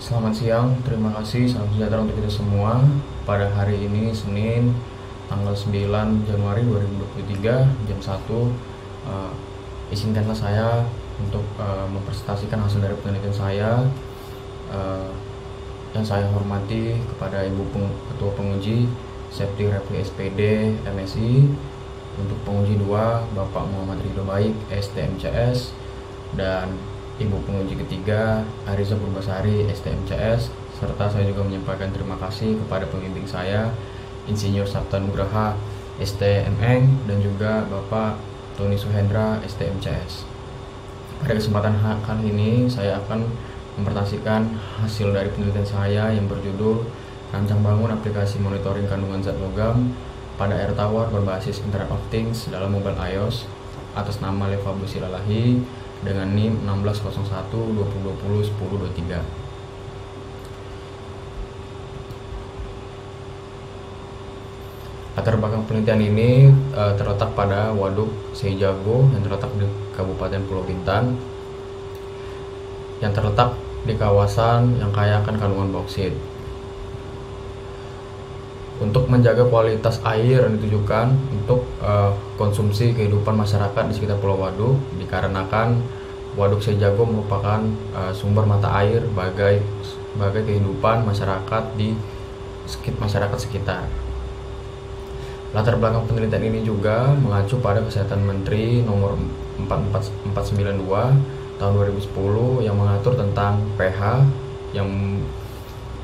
Selamat siang, terima kasih, salam sejahtera untuk kita semua. Pada hari ini Senin tanggal 9 Januari 2023 jam 1, izinkanlah saya untuk mempresentasikan hasil dari penelitian saya. Yang saya hormati kepada Ibu Ketua Penguji Septi Repli SPD MSI, untuk penguji 2 Bapak Muhammad Ridho Baik STMCS, dan Ibu penguji ketiga Ariza Purbasari STMCS, serta saya juga menyampaikan terima kasih kepada pembimbing saya Insinyur Sabta Nugraha STMN dan juga Bapak Tony Suhendra STMCS. Pada kesempatan kali ini saya akan mempresentasikan hasil dari penelitian saya yang berjudul Rancang Bangun Aplikasi Monitoring Kandungan Zat Logam pada Air Tower berbasis Internet of Things dalam mobile iOS atas nama Leva Busilalahi dengan NIM 1601-2020-1023. Latar belakang penelitian ini terletak pada Waduk Seijago yang terletak di Kabupaten Pulau Bintan, yang terletak di kawasan yang kaya akan kandungan bauksit. Untuk menjaga kualitas air yang ditujukan untuk konsumsi kehidupan masyarakat di sekitar Pulau Waduk, dikarenakan Waduk Seijago merupakan sumber mata air bagai kehidupan masyarakat di masyarakat sekitar. Latar belakang penelitian ini juga mengacu pada Kesehatan Menteri nomor 492 tahun 2010 yang mengatur tentang pH yang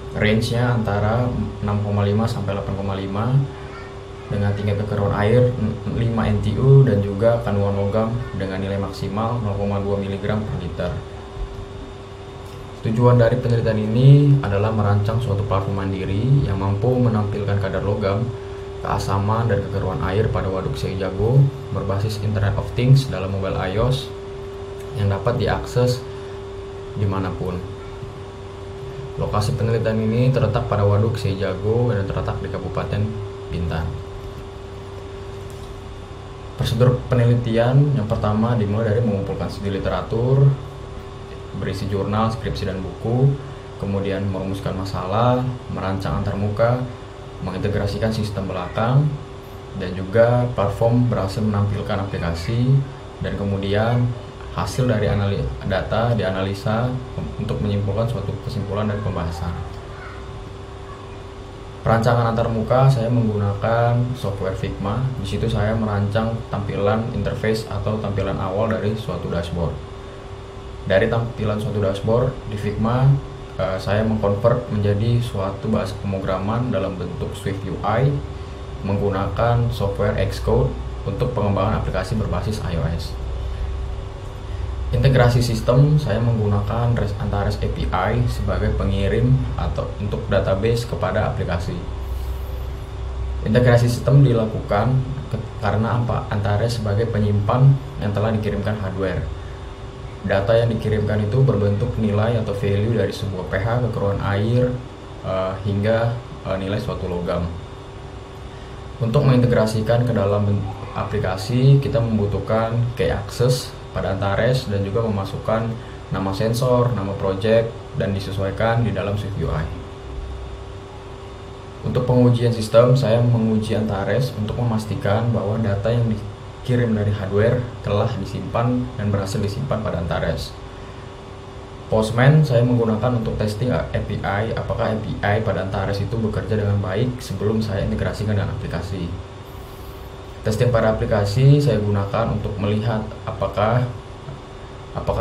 range-nya antara 6,5 sampai 8,5 dengan tingkat kekeruan air 5 NTU dan juga kandungan logam dengan nilai maksimal 0,2 mg per liter. Tujuan dari penelitian ini adalah merancang suatu platform mandiri yang mampu menampilkan kadar logam, keasaman, dan kekeruan air pada Waduk Seijago berbasis Internet of Things dalam mobile iOS yang dapat diakses dimanapun. Lokasi penelitian ini terletak pada Waduk Seijago dan terletak di Kabupaten Bintan. Prosedur penelitian yang pertama dimulai dari mengumpulkan studi literatur berisi jurnal, skripsi, dan buku, kemudian merumuskan masalah, merancang antarmuka, mengintegrasikan sistem belakang, dan juga platform berhasil menampilkan aplikasi, dan kemudian hasil dari data dianalisa untuk menyimpulkan suatu kesimpulan dan pembahasan. Perancangan antarmuka saya menggunakan software Figma. Di situ saya merancang tampilan interface atau tampilan awal dari suatu dashboard. Dari tampilan suatu dashboard di Figma, saya mengkonvert menjadi suatu bahasa pemrograman dalam bentuk Swift UI menggunakan software Xcode untuk pengembangan aplikasi berbasis iOS. Integrasi sistem saya menggunakan Antares API sebagai pengirim atau untuk database kepada aplikasi. Integrasi sistem dilakukan karena Antares sebagai penyimpan yang telah dikirimkan hardware. Data yang dikirimkan itu berbentuk nilai atau value dari sebuah pH, kekeruan air, hingga nilai suatu logam. Untuk mengintegrasikan ke dalam aplikasi, kita membutuhkan key access pada Antares dan juga memasukkan nama sensor, nama project, dan disesuaikan di dalam Swift UI. Untuk pengujian sistem, saya menguji Antares untuk memastikan bahwa data yang dikirim dari hardware telah disimpan dan berhasil disimpan pada Antares. Postman saya menggunakan untuk testing API, apakah API pada Antares itu bekerja dengan baik sebelum saya integrasikan dengan aplikasi. Testing pada aplikasi saya gunakan untuk melihat apakah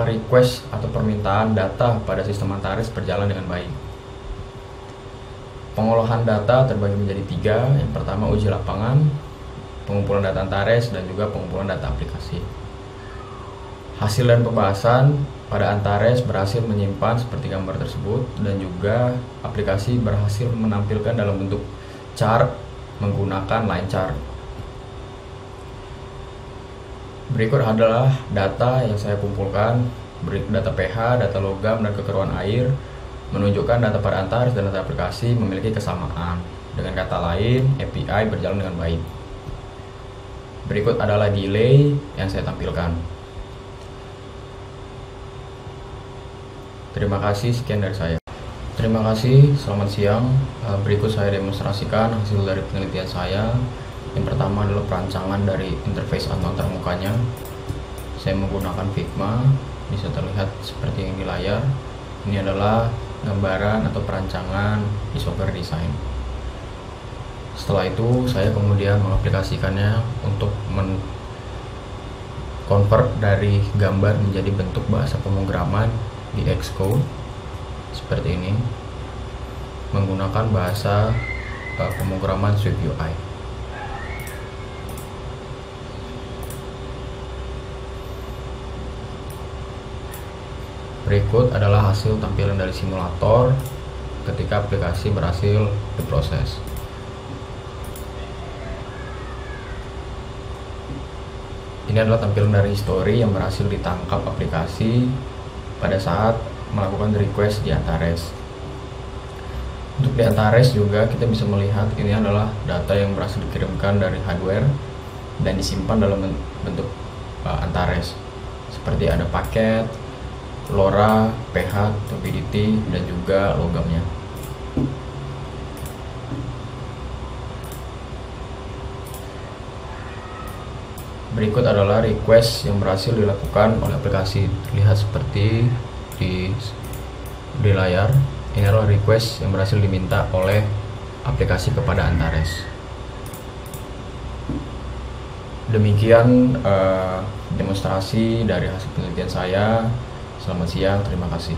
request atau permintaan data pada sistem Antares berjalan dengan baik. Pengolahan data terbagi menjadi 3. Yang pertama uji lapangan, pengumpulan data Antares, dan juga pengumpulan data aplikasi. Hasil dan pembahasan pada Antares berhasil menyimpan seperti gambar tersebut, dan juga aplikasi berhasil menampilkan dalam bentuk chart menggunakan line chart. Berikut adalah data yang saya kumpulkan, data pH, data logam, dan kekeruan air, menunjukkan data pada Antares dan data aplikasi memiliki kesamaan. Dengan kata lain, API berjalan dengan baik. Berikut adalah delay yang saya tampilkan. Terima kasih, sekian dari saya. Terima kasih, selamat siang. Berikut saya demonstrasikan hasil dari penelitian saya. Yang pertama adalah perancangan dari interface antarmukanya. Saya menggunakan Figma, bisa terlihat seperti yang di layar. Ini adalah gambaran atau perancangan di software design. Setelah itu saya kemudian mengaplikasikannya untuk convert dari gambar menjadi bentuk bahasa pemrograman di Xcode seperti ini menggunakan bahasa pemrograman SwiftUI. Berikut adalah hasil tampilan dari simulator ketika aplikasi berhasil diproses. Ini adalah tampilan dari history yang berhasil ditangkap aplikasi pada saat melakukan request di Antares. Untuk di Antares juga kita bisa melihat ini adalah data yang berhasil dikirimkan dari hardware dan disimpan dalam bentuk Antares, seperti ada paket, LoRa, pH, turbidity, dan juga logamnya. Berikut adalah request yang berhasil dilakukan oleh aplikasi, terlihat seperti di layar. Ini adalah request yang berhasil diminta oleh aplikasi kepada Antares. Demikian demonstrasi dari hasil penelitian saya. Selamat siang, terima kasih.